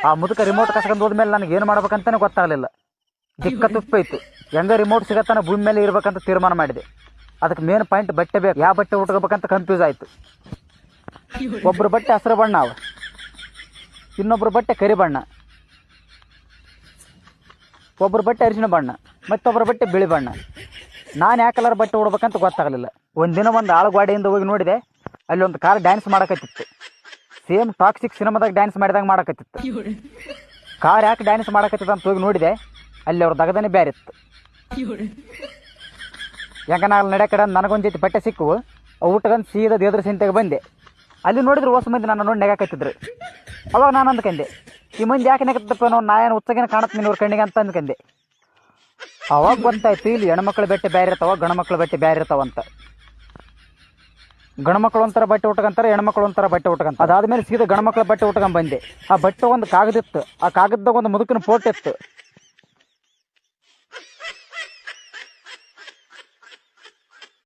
ಆ ಮುದುಕ ರಿಮೋಟ್ ಕಸ್ಕೊಂಡು ಹೋದ್ಮೇಲೆ ನನಗೆ ಏನು ಮಾಡ್ಬೇಕಂತಾನೆ ಗೊತ್ತಾಗಲಿಲ್ಲ. ದಿಕ್ಕ ತುಪ್ಪೈತು. ಹೆಂಗ ರಿಮೋಟ್ ಸಿಗತ್ತಾನ ಭೂಮಿ ಮೇಲೆ ಇರ್ಬೇಕಂತ ತೀರ್ಮಾನ ಮಾಡಿದೆ. ಅದಕ್ಕೆ ಮೇನ್ ಪಾಯಿಂಟ್ ಬಟ್ಟೆ ಬೇಕು. ಯಾವ ಬಟ್ಟೆ ಉಟ್ಕೋಬೇಕಂತ ಕನ್ಫ್ಯೂಸ್ ಆಯಿತು. ಒಬ್ಬರು ಬಟ್ಟೆ ಹಸಿರು ಬಣ್ಣ ಅವ, ಇನ್ನೊಬ್ರು ಬಟ್ಟೆ ಕರಿ ಬಣ್ಣ, ಒಬ್ಬರು ಬಟ್ಟೆ ಅರಿಶಿನ ಬಣ್ಣ, ಮತ್ತೊಬ್ಬರ ಬಟ್ಟೆ ಬಿಳಿ ಬಣ್ಣ. ನಾನು ಯಾವ ಕಲರ್ ಬಟ್ಟೆ ಉಡ್ಬೇಕಂತ ಗೊತ್ತಾಗಲಿಲ್ಲ. ಒಂದಿನ ಒಂದು ಆಳುಗಾಡಿಯಿಂದ ಹೋಗಿ ನೋಡಿದೆ, ಅಲ್ಲಿ ಒಂದು ಕಾರ್ ಡ್ಯಾನ್ಸ್ ಮಾಡಕತ್ತಿತ್ತು. ಸೇಮ್ ಟಾಕ್ಸಿಕ್ ಸಿನಿಮಾದಾಗ ಡ್ಯಾನ್ಸ್ ಮಾಡಿದಂಗೆ ಮಾಡಕತ್ತಿತ್ತು. ಕಾರ್ ಯಾಕೆ ಡ್ಯಾನ್ಸ್ ಮಾಡಕತ್ತಿತ್ತು ಅಂತ ಹೋಗಿ ನೋಡಿದೆ, ಅಲ್ಲಿ ಅವ್ರ ದಗದನೇ ಬೇರೆ ಇತ್ತು. ಯಾಕೆ ನಾನು ನಡೆ ಕಡೆ ನನಗೊಂದು ಜೊತೆ ಬಟ್ಟೆ ಸಿಕ್ಕವು, ಅವು ಊಟಗಂದು ಸೀದಾ ದೇವ್ರ ಸಿಂತೆಗೆ ಬಂದೆ. ಅಲ್ಲಿ ನೋಡಿದ್ರು ಹೊಸ ಮಂದಿ ನನ್ನ ನೋಡಿ ನೆಗಾಕತ್ತಿದ್ರು. ಅವಾಗ ನಾನು ಅಂದ್ಕಂಡೆ, ಈ ಮಂದಿ ಯಾಕೆ ನೆಗತ್ತಪ್ಪ, ನಾ ಏನು ಉತ್ಸಗನ ಕಾಣುತ್ತೆ ಇವ್ರ ಕಣ್ಣಿಗೆ ಅಂತ ಅಂದ್ಕಂಡೆ. ಅವಾಗ ಗೊತ್ತಾಯ್ತು, ಇಲ್ಲಿ ಹೆಣ್ಮಕ್ಳು ಬಟ್ಟೆ ಬೇರೆ ಇರ್ತಾವ, ಗಂಡ್ಮಕ್ಳು ಬಟ್ಟೆ ಬೇರೆ ಇರ್ತಾವಂತ. ಗಂಡ್ಮಕ್ಳು ಒಂಥರ ಬಟ್ಟೆ ಉಟ್ಕೊಂತಾರೆ, ಹೆಣ್ಮಕ್ಳು ಒಂಥರ ಬಟ್ಟೆ ಉಟ್ಕೊಂತ. ಅದಾದ್ಮೇಲೆ ಸೀದಾ ಗಂಡ್ಮಕ್ಳ ಬಟ್ಟೆ ಉಟ್ಕೊಂಡ್ ಬಂದೆ. ಆ ಬಟ್ಟೆ ಒಂದು ಕಾಗದಿತ್ತು, ಆ ಕಾಗದದಾಗ ಒಂದು ಮುದುಕಿನ ಫೋಟೋ ಇತ್ತು.